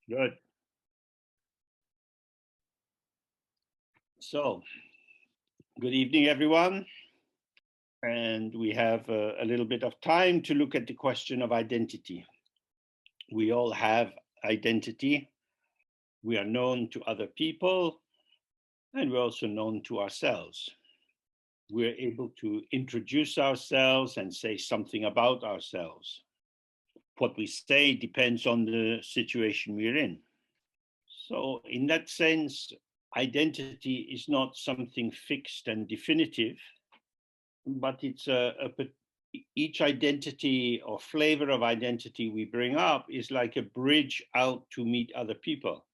Good. So, good evening, everyone. And we have a little bit of time to look at the question of identity. We all have identity. We are known to other people, and we're also known to ourselves. We're able to introduce ourselves and say something about ourselves. What we say depends on the situation we're in. So, in that sense, identity is not something fixed and definitive, but it's each identity or flavor of identity we bring up is like a bridge out to meet other people.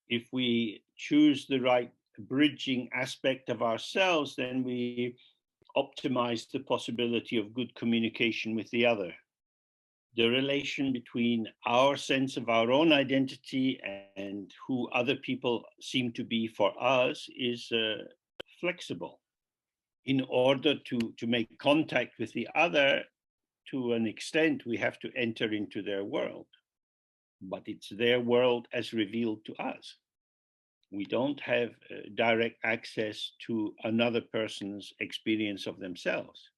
If we choose the right bridging aspect of ourselves, then we optimize the possibility of good communication with the other. The relation between our sense of our own identity and who other people seem to be for us is flexible. In order to make contact with the other, to an extent, we have to enter into their world. But it's their world as revealed to us. We don't have direct access to another person's experience of themselves.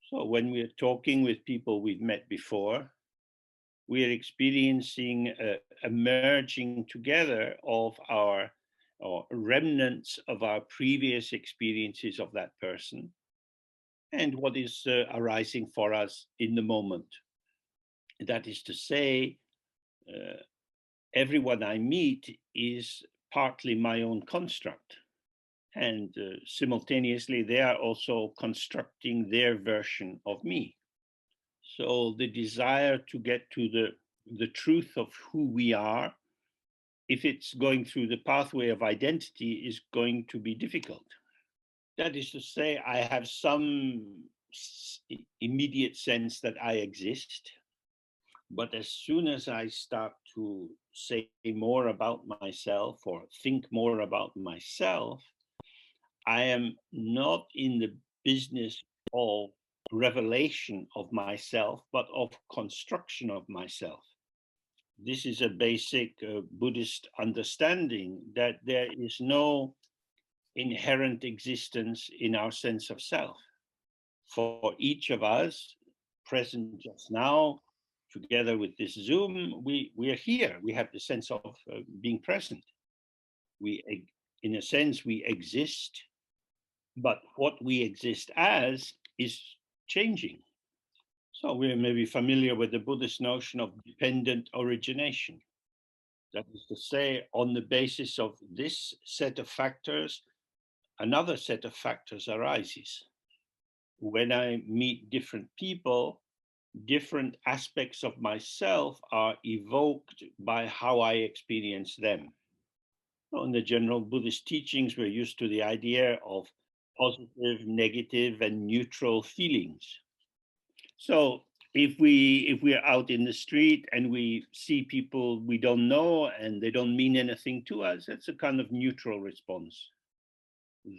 So when we're talking with people we've met before, we are experiencing a merging together of our or remnants of our previous experiences of that person and what is arising for us in the moment. That is to say, uh, everyone I meet is partly my own construct. And simultaneously, they are also constructing their version of me. So the desire to get to the truth of who we are, if it's going through the pathway of identity, is going to be difficult. That is to say, I have some immediate sense that I exist. But as soon as I start to say more about myself or think more about myself, I am not in the business of revelation of myself, but of construction of myself. This is a basic Buddhist understanding that there is no inherent existence in our sense of self. For each of us present just now, together with this Zoom, we are here. We have the sense of being present. We, in a sense, we exist, but what we exist as is changing. So we're maybe familiar with the Buddhist notion of dependent origination. That is to say, on the basis of this set of factors, another set of factors arises. When I meet different people, different aspects of myself are evoked by how I experience them. So in the general Buddhist teachings, we're used to the idea of positive, negative, and neutral feelings. So if we're out in the street and we see people we don't know and they don't mean anything to us, that's a kind of neutral response.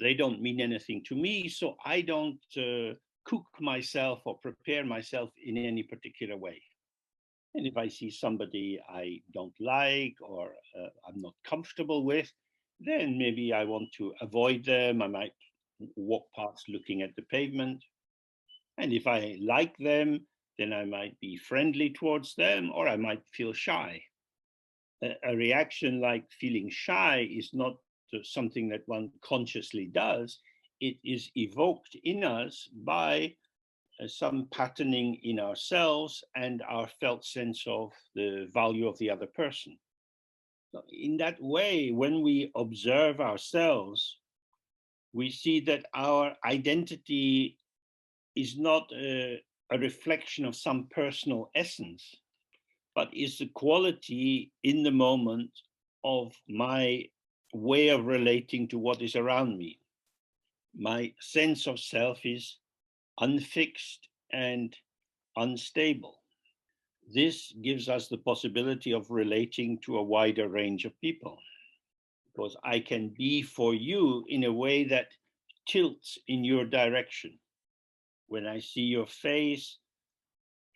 They don't mean anything to me, so I don't cook myself or prepare myself in any particular way. And if I see somebody I don't like or I'm not comfortable with, then maybe I want to avoid them. I might walk past looking at the pavement. And if I like them, then I might be friendly towards them or I might feel shy. A reaction like feeling shy is not something that one consciously does. It is evoked in us by some patterning in ourselves and our felt sense of the value of the other person. So in that way, when we observe ourselves, we see that our identity is not a reflection of some personal essence, but is the quality in the moment of my way of relating to what is around me. My sense of self is unfixed and unstable. This gives us the possibility of relating to a wider range of people because I can be for you in a way that tilts in your direction. When I see your face,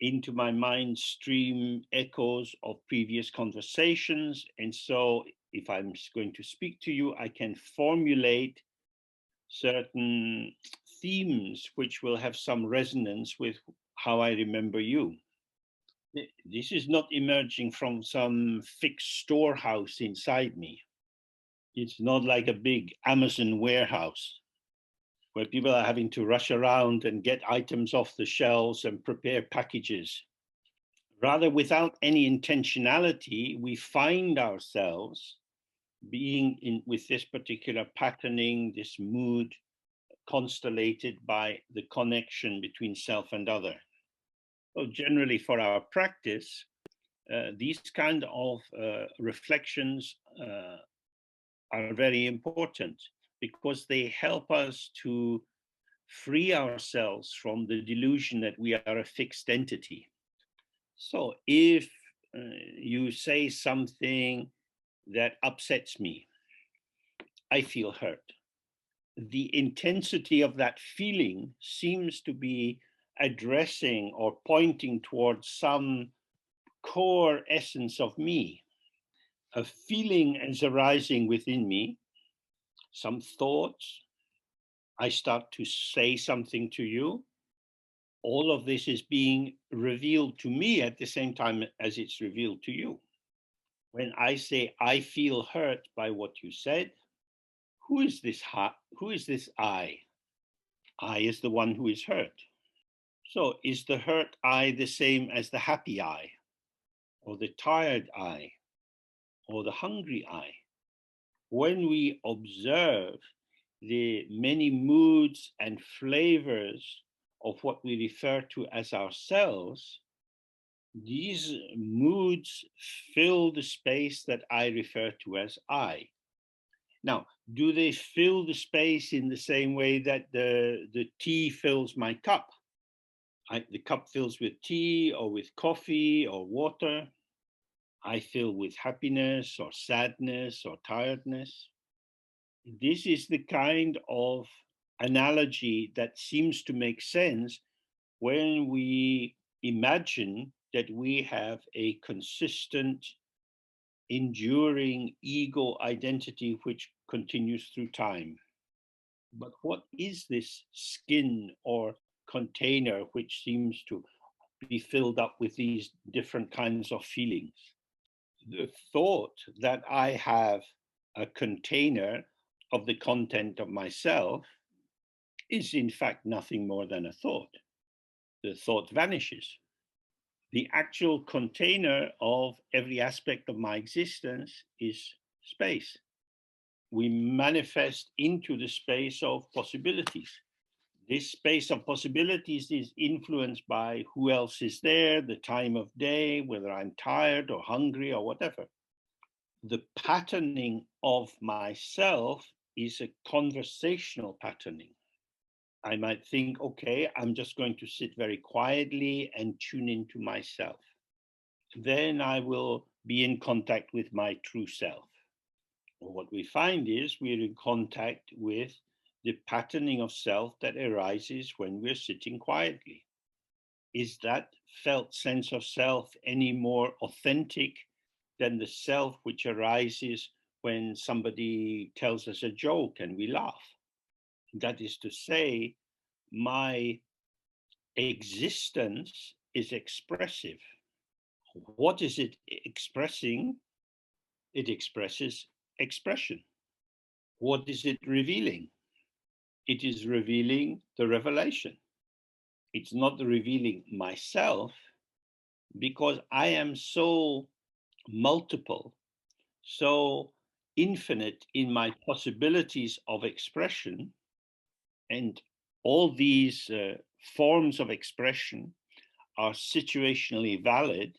into my mind stream echoes of previous conversations. And so if I'm going to speak to you, I can formulate certain themes which will have some resonance with how I remember you. This is not emerging from some fixed storehouse inside me. It's not like a big Amazon warehouse where people are having to rush around and get items off the shelves and prepare packages. Rather, without any intentionality, we find ourselves being in with this particular patterning, this mood, constellated by the connection between self and other. So generally for our practice, these kind of reflections are very important because they help us to free ourselves from the delusion that we are a fixed entity. So if you say something that upsets me, I feel hurt. The intensity of that feeling seems to be addressing or pointing towards some core essence of me. A feeling is arising within me, some thoughts. I start to say something to you. All of this is being revealed to me at the same time as it's revealed to you. When I say I feel hurt by what you said, who is this I? I is the one who is hurt. So is the hurt I the same as the happy I, or the tired I, or the hungry I? When we observe the many moods and flavors of what we refer to as ourselves, these moods fill the space that I refer to as I. Now, do they fill the space in the same way that the tea fills my cup? The cup fills with tea or with coffee or water. I fill with happiness or sadness or tiredness. This is the kind of analogy that seems to make sense when we imagine that we have a consistent, enduring ego identity which continues through time. But what is this skin or container which seems to be filled up with these different kinds of feelings? The thought that I have a container of the content of myself is in fact nothing more than a thought. The thought vanishes. The actual container of every aspect of my existence is space. We manifest into the space of possibilities. This space of possibilities is influenced by who else is there, the time of day, whether I'm tired or hungry or whatever. The patterning of myself is a conversational patterning. I might think, okay, I'm just going to sit very quietly and tune into myself. Then I will be in contact with my true self. What we find is we're in contact with the patterning of self that arises when we're sitting quietly. Is that felt sense of self any more authentic than the self which arises when somebody tells us a joke and we laugh? That is to say, my existence is expressive. What is it expressing? It expresses expression. What is it revealing? It is revealing the revelation. It's not revealing myself because I am so multiple, so infinite in my possibilities of expression, and all these forms of expression are situationally valid.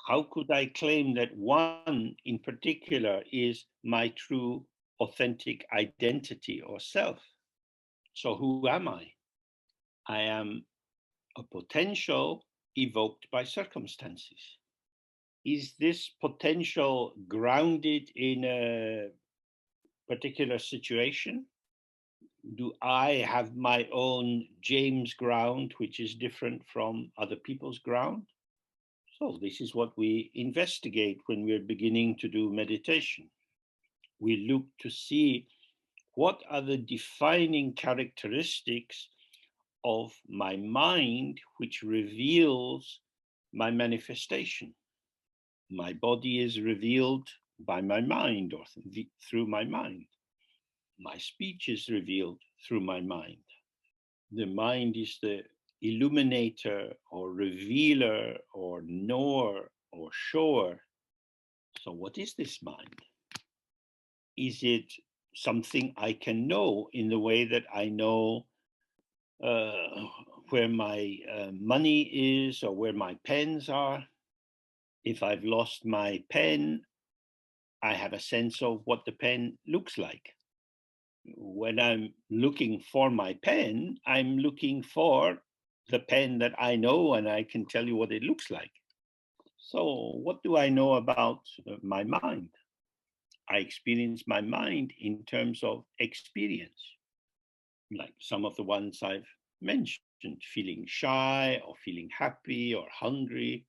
How could I claim that one in particular is my true authentic identity or self? So who am I? I am a potential evoked by circumstances. Is this potential grounded in a particular situation? Do I have my own James ground, which is different from other people's ground? So this is what we investigate when we're beginning to do meditation. We look to see what are the defining characteristics of my mind which reveals my manifestation. My body is revealed by my mind or through my mind. My speech is revealed through my mind. The mind is the illuminator or revealer or knower or shower. So, what is this mind? Is it something I can know in the way that I know uh, where my money is or where my pens are? If I've lost my pen, I have a sense of what the pen looks like. When I'm looking for my pen, I'm looking for the pen that I know and I can tell you what it looks like. So, what do I know about my mind? I experience my mind in terms of experience, like some of the ones I've mentioned, feeling shy or feeling happy or hungry,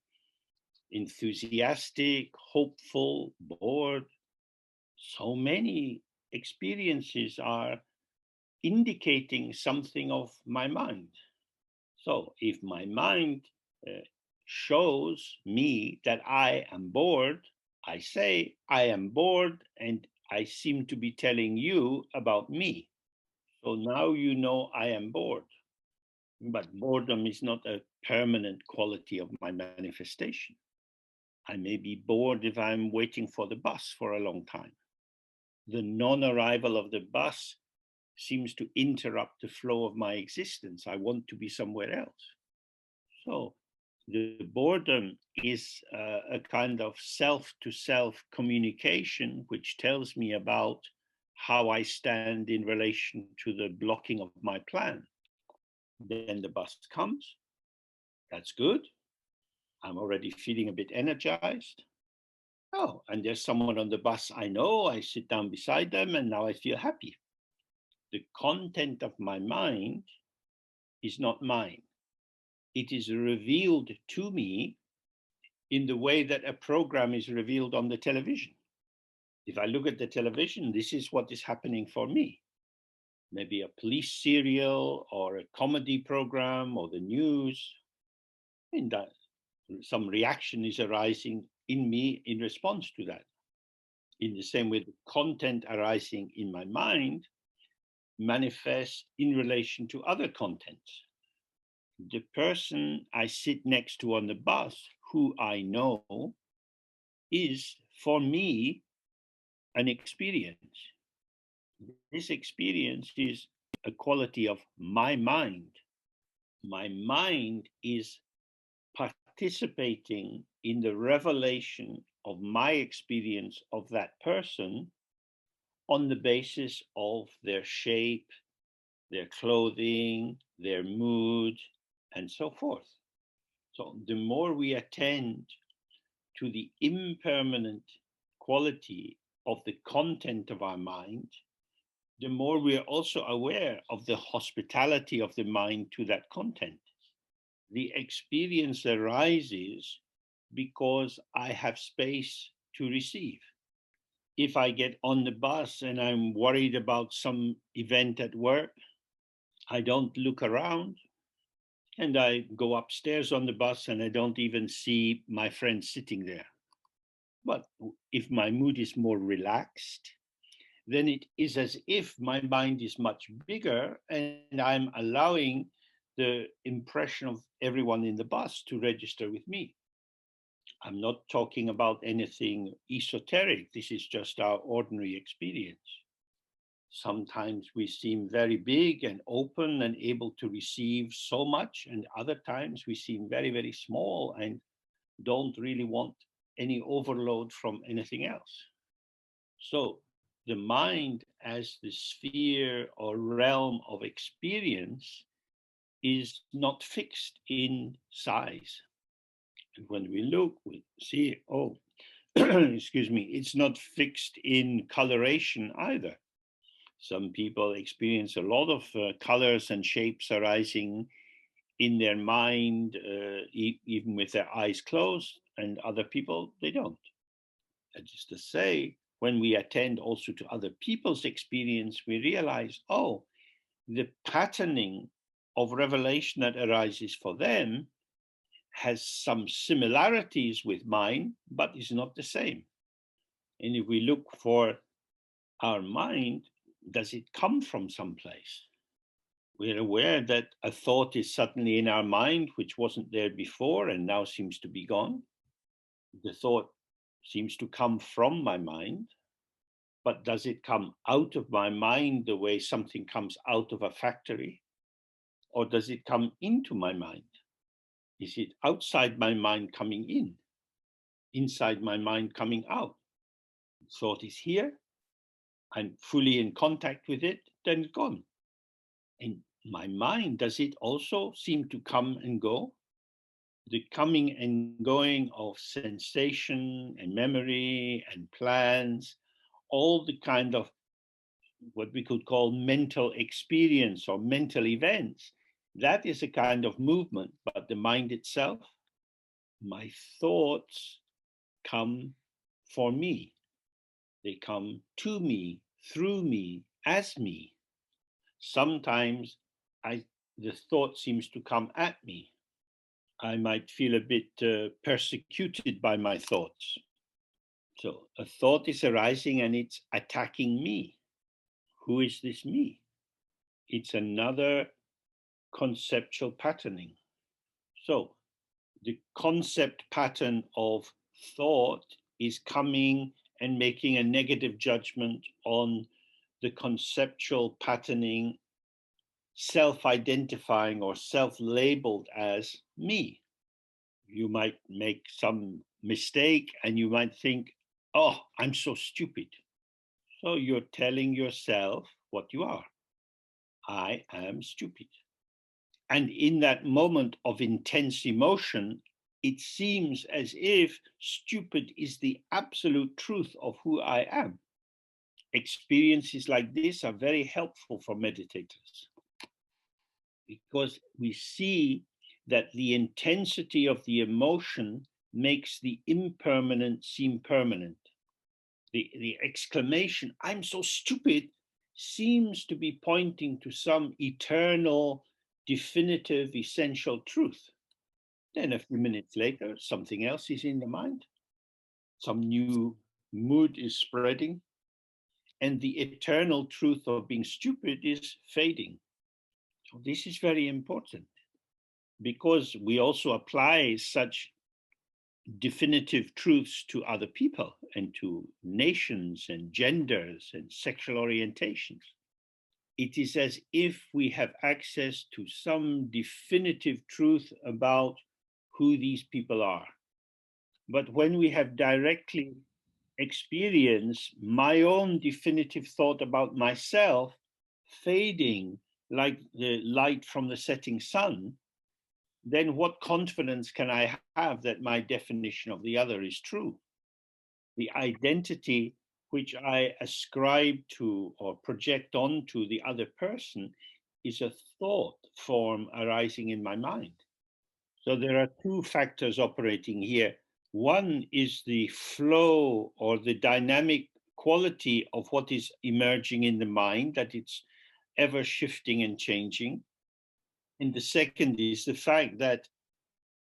enthusiastic, hopeful, bored. So many experiences are indicating something of my mind. So if my mind shows me that I am bored, I say I am bored and I seem to be telling you about me. So now you know I am bored. But boredom is not a permanent quality of my manifestation. I may be bored if I'm waiting for the bus for a long time. The non arrival of the bus seems to interrupt the flow of my existence. I want to be somewhere else. So the boredom is a kind of self to self communication, which tells me about how I stand in relation to the blocking of my plan. Then the bus comes. That's good. I'm already feeling a bit energized. Oh, and there's someone on the bus I know. I sit down beside them and now I feel happy. The content of my mind is not mine. It is revealed to me in the way that a program is revealed on the television. If I look at the television, this is what is happening for me. Maybe a police serial or a comedy program or the news. And that some reaction is arising in me in response to that. In the same way, the content arising in my mind manifests in relation to other contents. The person I sit next to on the bus, who I know, is for me an experience. This experience is a quality of my mind. My mind is participating in the revelation of my experience of that person on the basis of their shape, their clothing, their mood, and so forth. So the more we attend to the impermanent quality of the content of our mind, the more we are also aware of the hospitality of the mind to that content. The experience arises because I have space to receive. If I get on the bus and I'm worried about some event at work, I don't look around and I go upstairs on the bus and I don't even see my friend sitting there. But if my mood is more relaxed, then it is as if my mind is much bigger and I'm allowing the impression of everyone in the bus to register with me. I'm not talking about anything esoteric. This is just our ordinary experience. Sometimes we seem very big and open and able to receive so much, and other times we seem very, very small and don't really want any overload from anything else. So the mind as the sphere or realm of experience is not fixed in size. And when we look, we see, oh, excuse me, it's not fixed in coloration either. Some people experience a lot of colors and shapes arising in their mind, even with their eyes closed, and other people, they don't. That is to say, when we attend also to other people's experience, we realize, oh, the patterning of revelation that arises for them has some similarities with mine, but is not the same. And if we look for our mind, does it come from someplace? We're aware that a thought is suddenly in our mind, which wasn't there before and now seems to be gone. The thought seems to come from my mind, but does it come out of my mind the way something comes out of a factory? Or does it come into my mind? Is it outside my mind coming in? Inside my mind coming out? Thought is here, I'm fully in contact with it, then it's gone. In my mind, does it also seem to come and go? The coming and going of sensation and memory and plans, all the kind of what we could call mental experience or mental events, that is a kind of movement. But the mind itself, my thoughts come for me. They come to me, through me, as me. Sometimes the thought seems to come at me. I might feel a bit persecuted by my thoughts. So a thought is arising and it's attacking me. Who is this me? It's another conceptual patterning. So the concept pattern of thought is coming and making a negative judgment on the conceptual patterning, self-identifying or self-labeled as me. You might make some mistake and you might think, oh, I'm so stupid. So you're telling yourself what you are. I am stupid. And in that moment of intense emotion, it seems as if stupid is the absolute truth of who I am. Experiences like this are very helpful for meditators because we see that the intensity of the emotion makes the impermanent seem permanent. The exclamation, I'm so stupid, seems to be pointing to some eternal, definitive, essential truth. Then a few minutes later, something else is in the mind. Some new mood is spreading. And the eternal truth of being stupid is fading. So this is very important because we also apply such definitive truths to other people and to nations and genders and sexual orientations. It is as if we have access to some definitive truth about who these people are. But when we have directly experienced my own definitive thought about myself fading like the light from the setting sun, then what confidence can I have that my definition of the other is true? The identity which I ascribe to or project onto the other person is a thought form arising in my mind. So there are two factors operating here. One is the flow or the dynamic quality of what is emerging in the mind, that it's ever shifting and changing. And the second is the fact that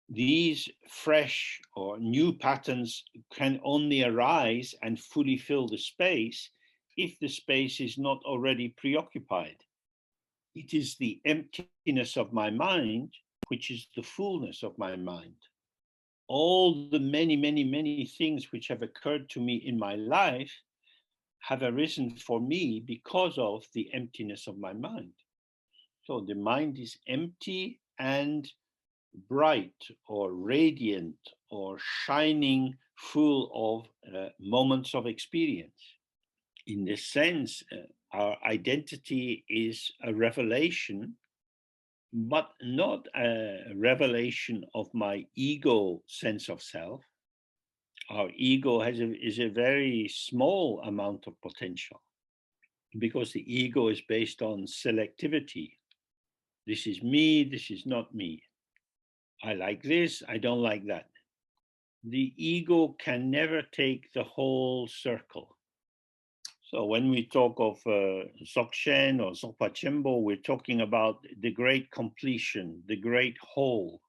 these fresh or new patterns can only arise and fully fill the space if the space is not already preoccupied. It is the emptiness of my mind, which is the fullness of my mind. All the many things which have occurred to me in my life have arisen for me because of the emptiness of my mind. So the mind is empty and bright or radiant or shining, full of moments of experience. In this sense, our identity is a revelation, but not a revelation of my ego sense of self. Our ego is a very small amount of potential. because the ego is based on selectivity. This is me, this is not me. I like this, I don't like that. The ego can never take the whole circle. So when we talk of Dzogchen or Zopa Chimbo, we're talking about the great completion, the great whole.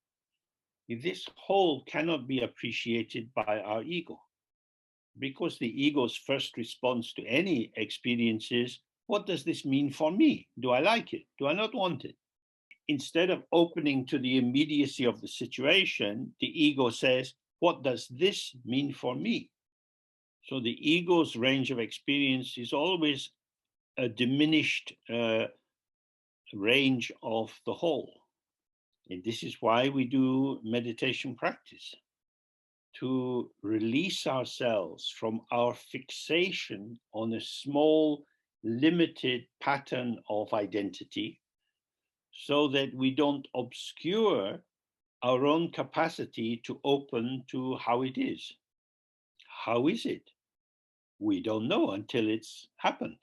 This whole cannot be appreciated by our ego, because the ego's first response to any experience is, what does this mean for me? Do I like it? Do I not want it? Instead of opening to the immediacy of the situation, the ego says, what does this mean for me? So the ego's range of experience is always a diminished range of the whole. And this is why we do meditation practice, to release ourselves from our fixation on a small, limited pattern of identity, so that we don't obscure our own capacity to open to how it is. How is it? We don't know until it's happened.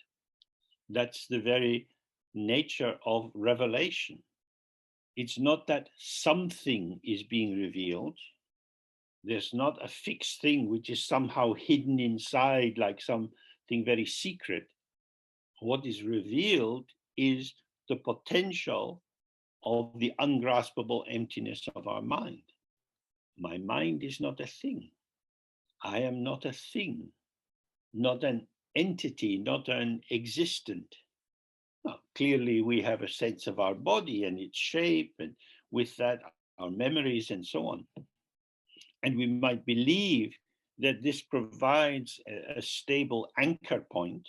That's the very nature of revelation. It's not that something is being revealed. There's not a fixed thing which is somehow hidden inside, like something very secret. What is revealed is the potential of the ungraspable emptiness of our mind. My mind is not a thing. I am not a thing, not an entity, not an existent. Now, clearly, we have a sense of our body and its shape, and with that, our memories and so on. And we might believe that this provides a stable anchor point.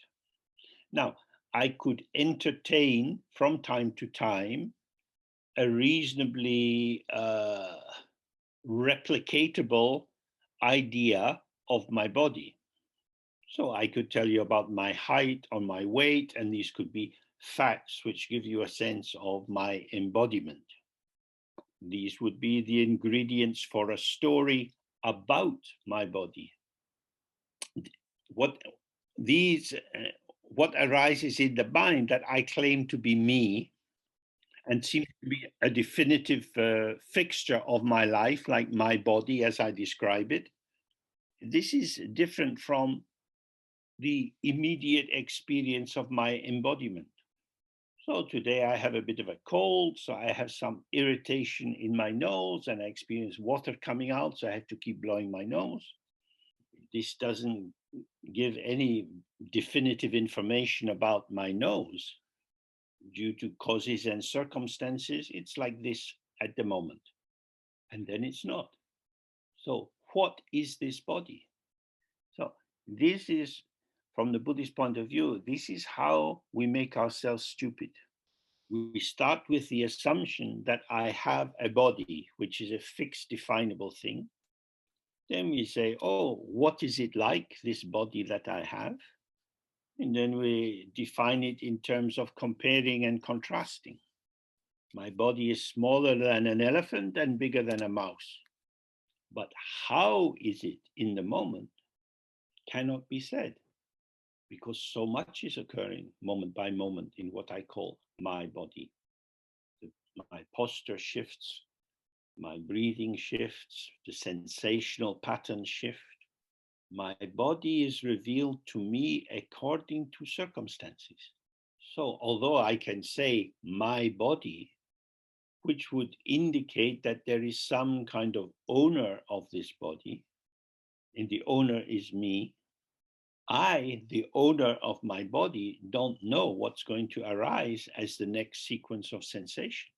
Now, I could entertain from time to time a reasonably replicatable idea of my body. So I could tell you about my height or my weight, and these could be facts which give you a sense of my embodiment. These would be the ingredients for a story about my body. What what arises in the mind that I claim to be me and seems to be a definitive fixture of my life, like my body as I describe it. This is different from the immediate experience of my embodiment. So today I have a bit of a cold, so I have some irritation in my nose and I experience water coming out, so I have to keep blowing my nose. This doesn't give any definitive information about my nose due to causes and circumstances. It's like this at the moment, and then it's not. So what is this body? So this is, from the Buddhist point of view, this is how we make ourselves stupid. We start with the assumption that I have a body, which is a fixed, definable thing. Then we say, oh, what is it like, this body that I have? And then we define it in terms of comparing and contrasting. My body is smaller than an elephant and bigger than a mouse. But how is it in the moment cannot be said, because so much is occurring moment by moment in what I call my body. My posture shifts, my breathing shifts, the sensational patterns shift. My body is revealed to me according to circumstances. So although I can say my body, which would indicate that there is some kind of owner of this body, and the owner is me, I, the owner of my body, don't know what's going to arise as the next sequence of sensation.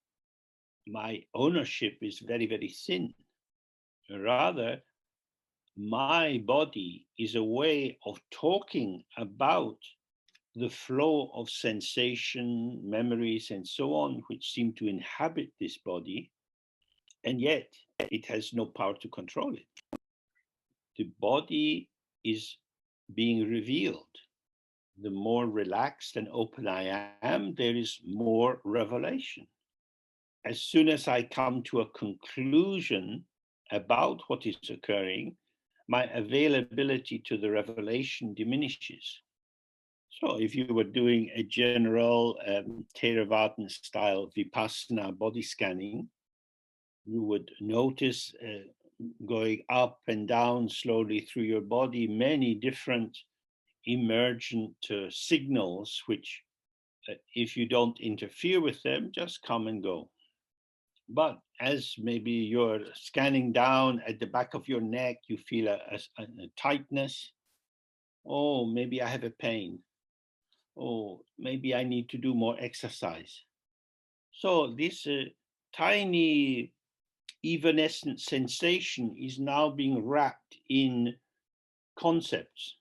My ownership is very, very thin. Rather, my body is a way of talking about the flow of sensation, memories, and so on, which seem to inhabit this body, and yet it has no power to control it. The body is being revealed. The more relaxed and open I am, there is more revelation. As soon as I come to a conclusion about what is occurring, my availability to the revelation diminishes. So if you were doing a general Theravada style Vipassana body scanning, you would notice going up and down slowly through your body many different emergent signals, which if you don't interfere with them, just come and go. But as maybe you're scanning down at the back of your neck, you feel a tightness. Oh, maybe I have a pain. Oh, maybe I need to do more exercise. So this tiny evanescent sensation is now being wrapped in concepts.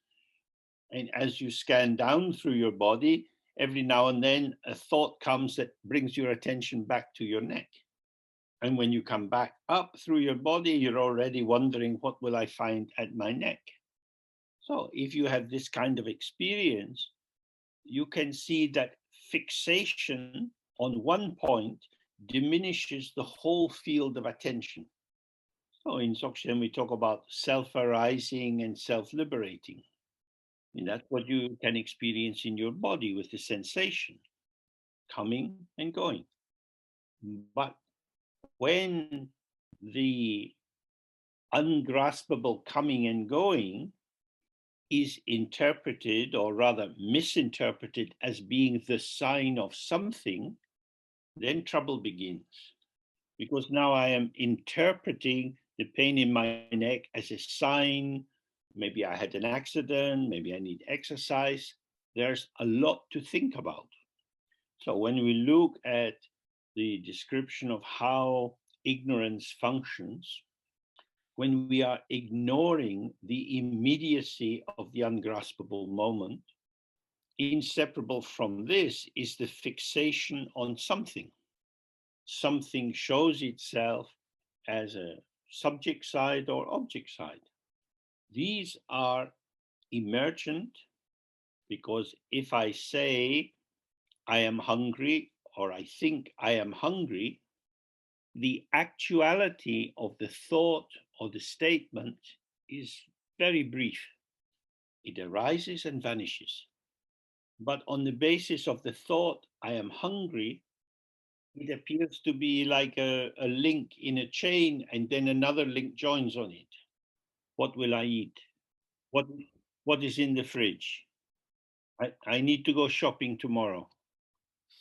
And as you scan down through your body, every now and then a thought comes that brings your attention back to your neck. And when you come back up through your body, you're already wondering, what will I find at my neck? So if you have this kind of experience, you can see that fixation on one point diminishes the whole field of attention. So in Dzogchen, we talk about self-arising and self-liberating. And that's what you can experience in your body with the sensation coming and going. But when the ungraspable coming and going is interpreted, or rather misinterpreted, as being the sign of something, then trouble begins. Because now I am interpreting the pain in my neck as a sign. Maybe I had an accident, maybe I need exercise. There's a lot to think about. So when we look at the description of how ignorance functions, when we are ignoring the immediacy of the ungraspable moment, inseparable from this is the fixation on something. Something shows itself as a subject side or object side. These are emergent because if I say I am hungry or I think I am hungry, the actuality of the thought or the statement is very brief. It arises and vanishes. But on the basis of the thought, I am hungry, it appears to be like a link in a chain, and then another link joins on it. What will I eat? What is in the fridge? I need to go shopping tomorrow.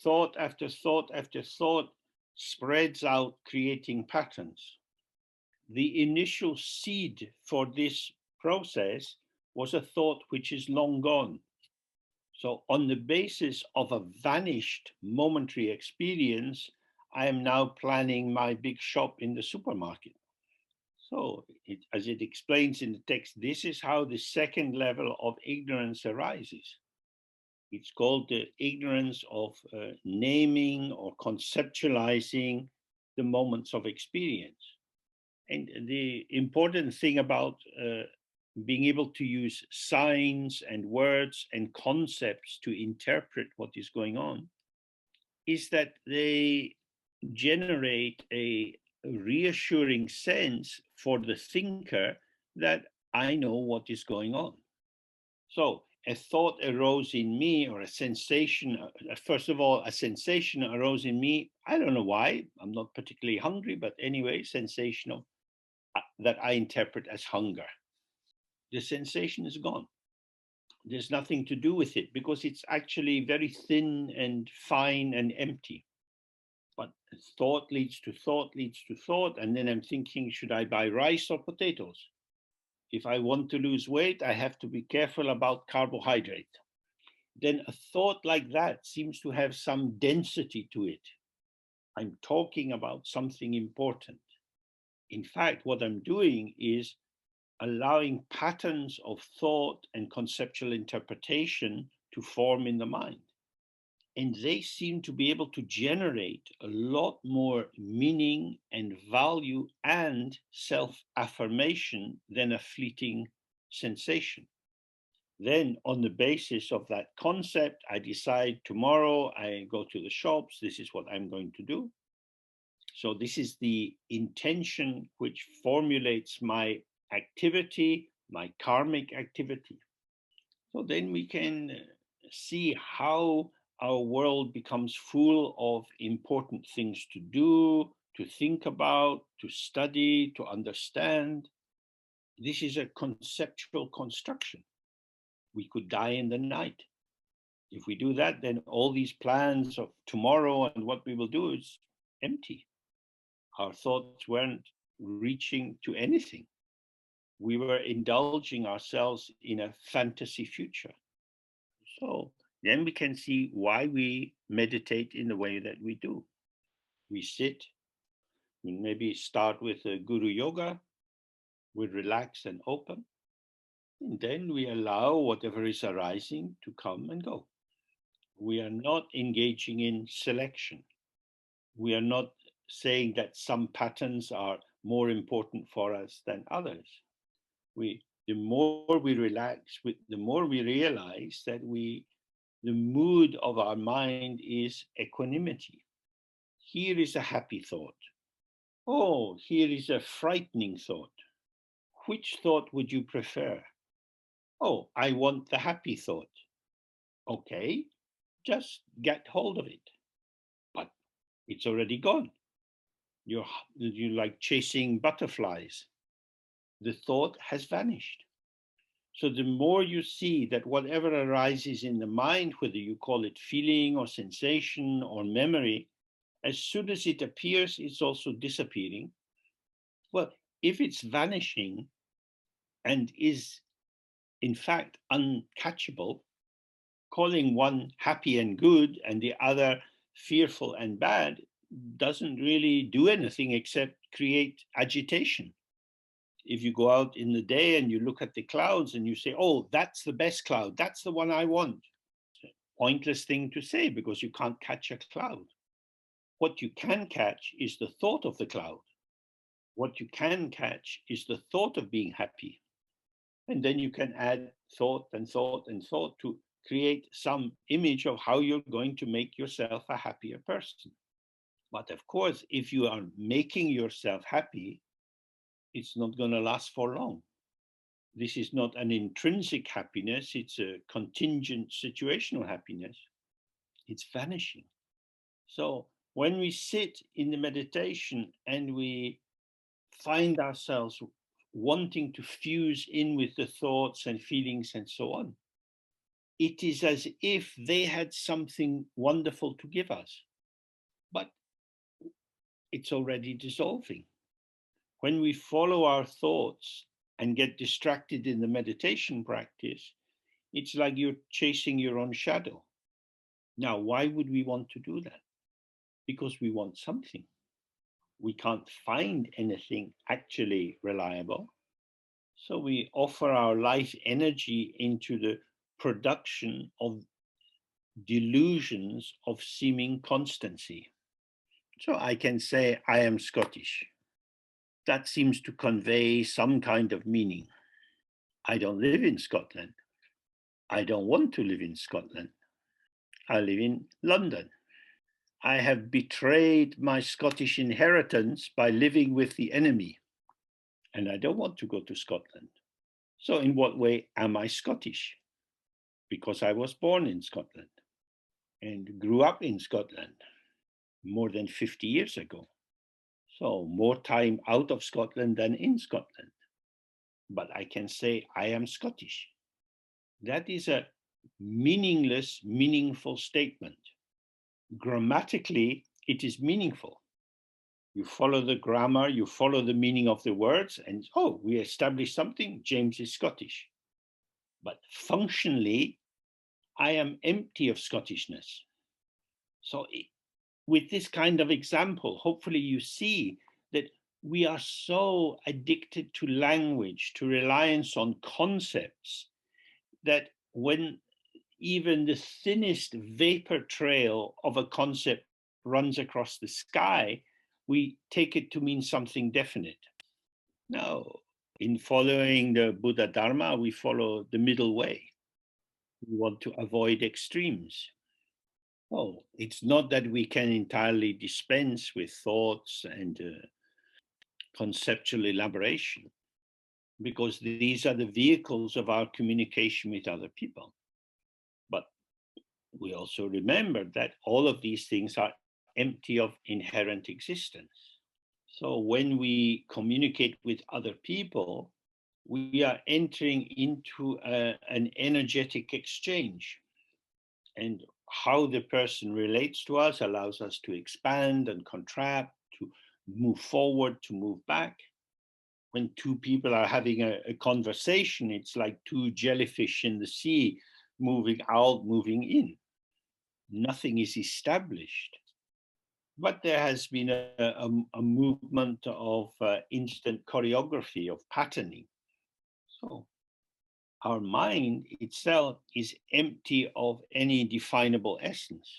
Thought after thought after thought spreads out, creating patterns. The initial seed for this process was a thought which is long gone. So on the basis of a vanished momentary experience, I am now planning my big shop in the supermarket. So as it explains in the text, this is how the second level of ignorance arises. It's called the ignorance of naming or conceptualizing the moments of experience. And the important thing about being able to use signs and words and concepts to interpret what is going on is that they generate a reassuring sense for the thinker that I know what is going on. So a thought arose in me, or a sensation, first of all, a sensation arose in me. I don't know why. I'm not particularly hungry, but anyway, sensation of that I interpret as hunger. The sensation is gone. There's nothing to do with it because it's actually very thin and fine and empty. But thought leads to thought leads to thought. And then I'm thinking, should I buy rice or potatoes? If I want to lose weight, I have to be careful about carbohydrate. Then a thought like that seems to have some density to it. I'm talking about something important. In fact, what I'm doing is allowing patterns of thought and conceptual interpretation to form in the mind. And they seem to be able to generate a lot more meaning and value and self-affirmation than a fleeting sensation. Then, on the basis of that concept, I decide tomorrow I go to the shops, this is what I'm going to do. So, this is the intention which formulates my activity, my karmic activity. So, then we can see how our world becomes full of important things to do, to think about, to study, to understand. This is a conceptual construction. We could die in the night. If we do that, then all these plans of tomorrow and what we will do is empty. Our thoughts weren't reaching to anything. We were indulging ourselves in a fantasy future. So then we can see why we meditate in the way that we do. We sit, we maybe start with a guru yoga, we relax and open, and then we allow whatever is arising to come and go. We are not engaging in selection. We are not saying that some patterns are more important for us than others. The more we relax, the more we realize that the mood of our mind is equanimity. Here is a happy thought. Oh, here is a frightening thought. Which thought would you prefer? Oh, I want the happy thought. Okay, just get hold of it. But it's already gone. You're like chasing butterflies. The thought has vanished. So the more you see that whatever arises in the mind, whether you call it feeling or sensation or memory, as soon as it appears, it's also disappearing. Well, if it's vanishing and is in fact uncatchable, calling one happy and good and the other fearful and bad doesn't really do anything except create agitation. If you go out in the day and you look at the clouds and you say, oh, that's the best cloud, that's the one I want. Pointless thing to say because you can't catch a cloud. What you can catch is the thought of the cloud. What you can catch is the thought of being happy. And then you can add thought and thought and thought to create some image of how you're going to make yourself a happier person. But of course, if you are making yourself happy, it's not going to last for long. This is not an intrinsic happiness, it's a contingent situational happiness. It's vanishing. So when we sit in the meditation and we find ourselves wanting to fuse in with the thoughts and feelings and so on, it is as if they had something wonderful to give us, but it's already dissolving. When we follow our thoughts and get distracted in the meditation practice, it's like you're chasing your own shadow. Now, why would we want to do that? Because we want something. We can't find anything actually reliable. So we offer our life energy into the production of delusions of seeming constancy. So I can say, I am Scottish. That seems to convey some kind of meaning. I don't live in Scotland. I don't want to live in Scotland. I live in London. I have betrayed my Scottish inheritance by living with the enemy, and I don't want to go to Scotland. So, in what way am I Scottish? Because I was born in Scotland and grew up in Scotland more than 50 years ago. So, more time out of Scotland than in Scotland. But I can say I am Scottish. That is a meaningless, meaningful statement. Grammatically, it is meaningful. You follow the grammar, you follow the meaning of the words, and oh, we established something. James is Scottish. But functionally, I am empty of Scottishness. So, with this kind of example, hopefully you see that we are so addicted to language, to reliance on concepts, that when even the thinnest vapor trail of a concept runs across the sky, we take it to mean something definite. No, in following the Buddha Dharma, we follow the middle way. We want to avoid extremes. Oh, it's not that we can entirely dispense with thoughts and conceptual elaboration, because these are the vehicles of our communication with other people. But We also remember that all of these things are empty of inherent existence. So when we communicate with other people, we are entering into an energetic exchange. And how the person relates to us allows us to expand and contract, to move forward, to move back. When two people are having a conversation, it's like two jellyfish in the sea, moving out, moving in. Nothing is established. But there has been a movement of instant choreography, of patterning. So our mind itself is empty of any definable essence,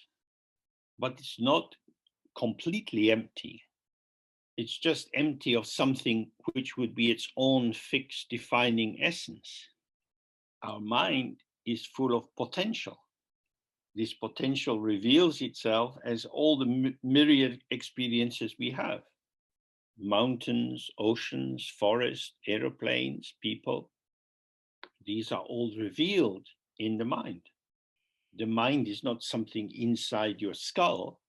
but it's not completely empty. It's just empty of something which would be its own fixed defining essence. Our mind is full of potential. This potential reveals itself as all the myriad experiences we have: mountains, oceans, forests, aeroplanes, people. These are all revealed in the mind. The mind is not something inside your skull.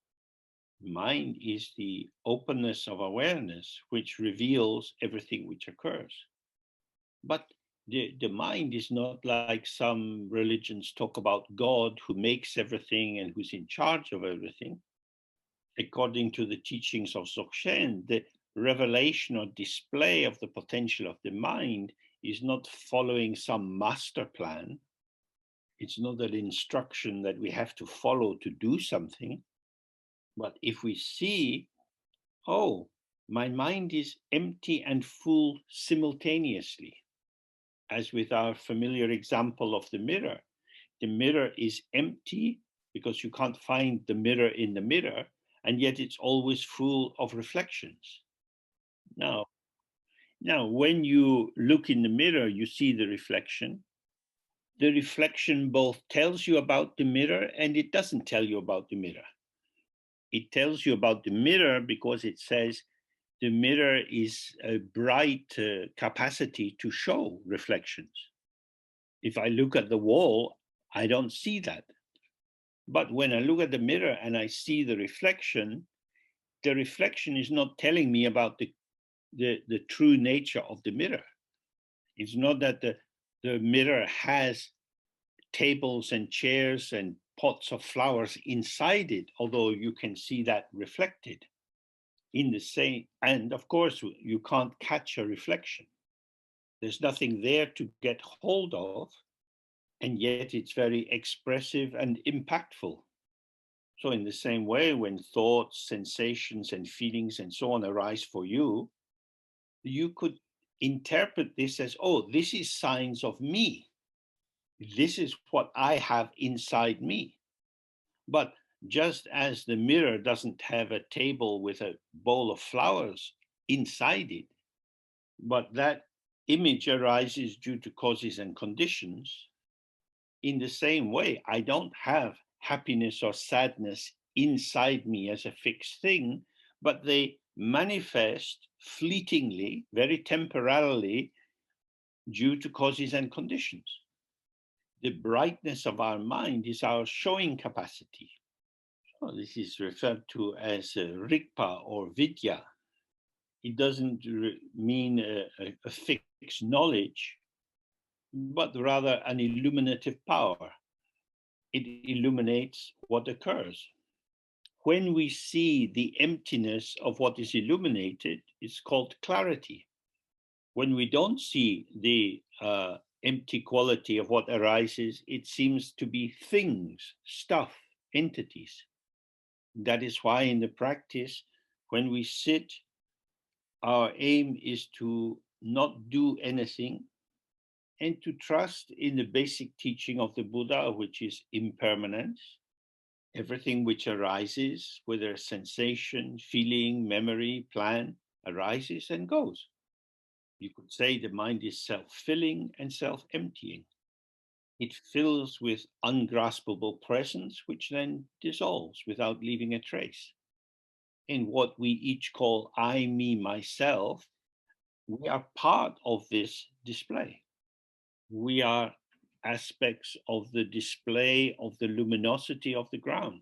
Mind is the openness of awareness which reveals everything which occurs. But the mind is not like some religions talk about God who makes everything and who's in charge of everything. According to the teachings of Dzogchen, the revelation or display of the potential of the mind is not following some master plan. It's not an instruction that we have to follow to do something. But if we see, oh, my mind is empty and full simultaneously, as with our familiar example of the mirror is empty because you can't find the mirror in the mirror, and yet it's always full of reflections. Now, now, when you look in the mirror, you see the reflection. The reflection both tells you about the mirror and it doesn't tell you about the mirror. It tells you about the mirror because it says the mirror is a bright capacity to show reflections. If I look at the wall, I don't see that. But when I look at the mirror and I see the reflection is not telling me about the true nature of the mirror. It's not that the mirror has tables and chairs and pots of flowers inside it, although you can see that reflected in the same. And of course, you can't catch a reflection. There's nothing there to get hold of, and yet it's very expressive and impactful. So in the same way, when thoughts, sensations, and feelings and so on arise for you, you could interpret this as, oh, this is signs of me. This is what I have inside me. But just as the mirror doesn't have a table with a bowl of flowers inside it, but that image arises due to causes and conditions, in the same way, I don't have happiness or sadness inside me as a fixed thing, but they manifest fleetingly, very temporarily, due to causes and conditions. The brightness of our mind is our showing capacity. So this is referred to as Rigpa or Vidya. It doesn't mean a fixed knowledge, but rather an illuminative power. It illuminates what occurs. When we see the emptiness of what is illuminated, it's called clarity. When we don't see the empty quality of what arises, it seems to be things, stuff, entities. That is why in the practice, when we sit, our aim is to not do anything and to trust in the basic teaching of the Buddha, which is impermanence. Everything which arises, whether sensation, feeling, memory, plan, arises and goes. You could say the mind is self-filling and self-emptying. It fills with ungraspable presence, which then dissolves without leaving a trace. In what we each call I, me, myself, we are part of this display. We are aspects of the display of the luminosity of the ground.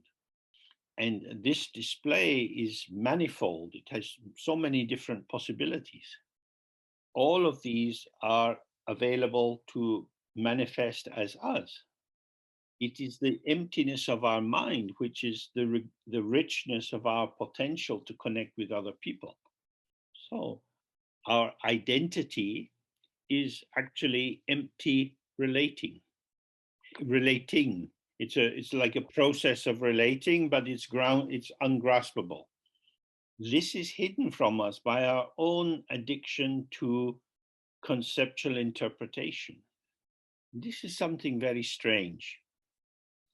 And this display is manifold. It has so many different possibilities. All of these are available to manifest as us. It is the emptiness of our mind, which is the richness of our potential to connect with other people. So our identity is actually empty relating. It's like a process of relating, but it's ungraspable. This is hidden from us by our own addiction to conceptual interpretation. This is something very strange.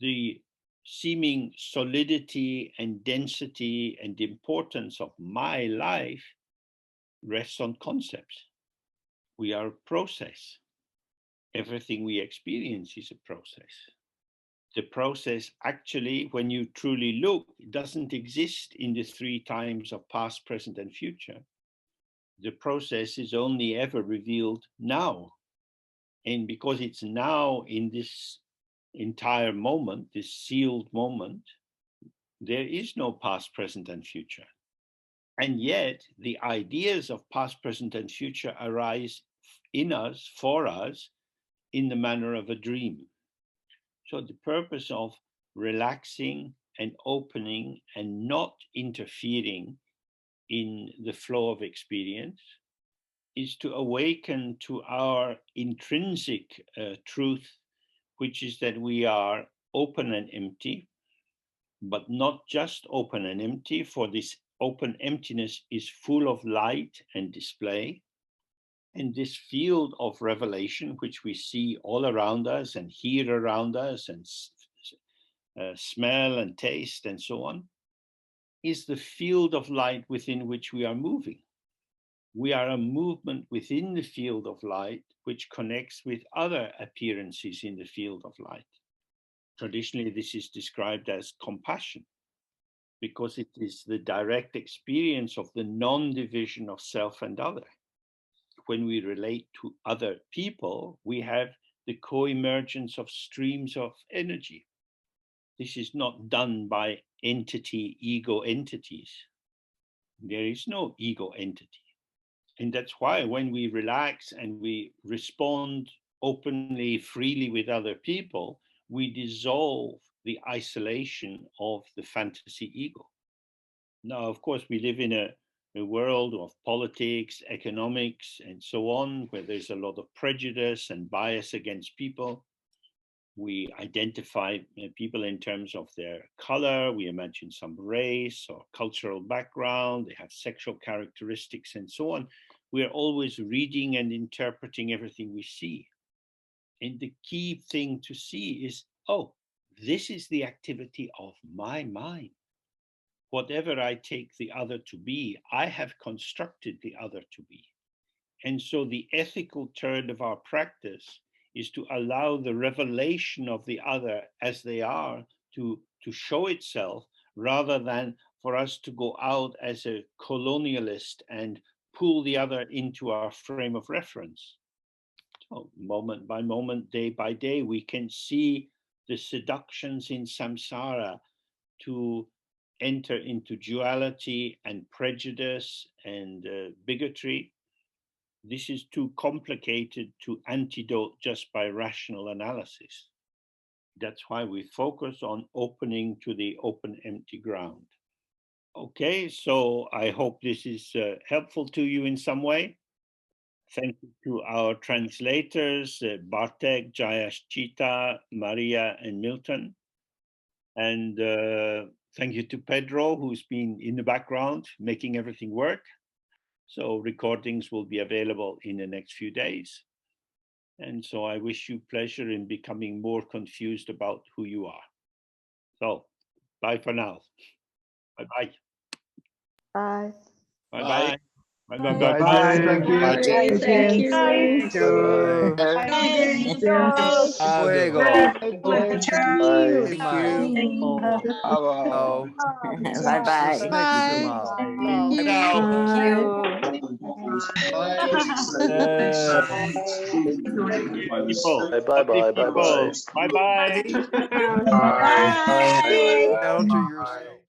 The seeming solidity and density and importance of my life rests on concepts. We are a process. Everything we experience is a process. The process actually, when you truly look, it doesn't exist in the three times of past, present, and future. The process is only ever revealed now. And because it's now in this entire moment, this sealed moment, there is no past, present, and future. And yet the ideas of past, present, and future arise in us, for us, in the manner of a dream. So the purpose of relaxing and opening and not interfering in the flow of experience is to awaken to our intrinsic truth, which is that we are open and empty, but not just open and empty, for this open emptiness is full of light and display. And this field of revelation, which we see all around us and hear around us and smell and taste and so on, is the field of light within which we are moving. We are a movement within the field of light, which connects with other appearances in the field of light. Traditionally, this is described as compassion, because it is the direct experience of the non-division of self and other. When we relate to other people, we have the co-emergence of streams of energy. This is not done by ego entities. There is no ego entity. And that's why when we relax and we respond openly, freely with other people, we dissolve the isolation of the fantasy ego. Now, of course, we live in a world of politics, economics, and so on, where there's a lot of prejudice and bias against people. We identify people in terms of their color. We imagine some race or cultural background. They have sexual characteristics and so on. We are always reading and interpreting everything we see. And the key thing to see is, oh, this is the activity of my mind. Whatever I take the other to be, I have constructed the other to be. And so the ethical turn of our practice is to allow the revelation of the other as they are to show itself, rather than for us to go out as a colonialist and pull the other into our frame of reference. So moment by moment, day by day, we can see the seductions in samsara to enter into duality and prejudice and bigotry. This is too complicated to antidote just by rational analysis. That's why we focus on opening to the open, empty ground. Okay, so I hope this is helpful to you in some way. Thank you to our translators, Bartek, Jayashchita, Maria, and Milton. And thank you to Pedro, who's been in the background making everything work. So recordings will be available in the next few days. And so I wish you pleasure in becoming more confused about who you are. So bye for now. Bye-bye. Bye. Bye-bye. Bye. Bye. Thank you. Bye. Thank you. Thank you. Fuego. Bye. Oh, Bye-bye. Maximal. Thank you. People, Bye. Bye. lovely Bye. Bye. people. Bye. Bye bye. Bye. Down to yourself.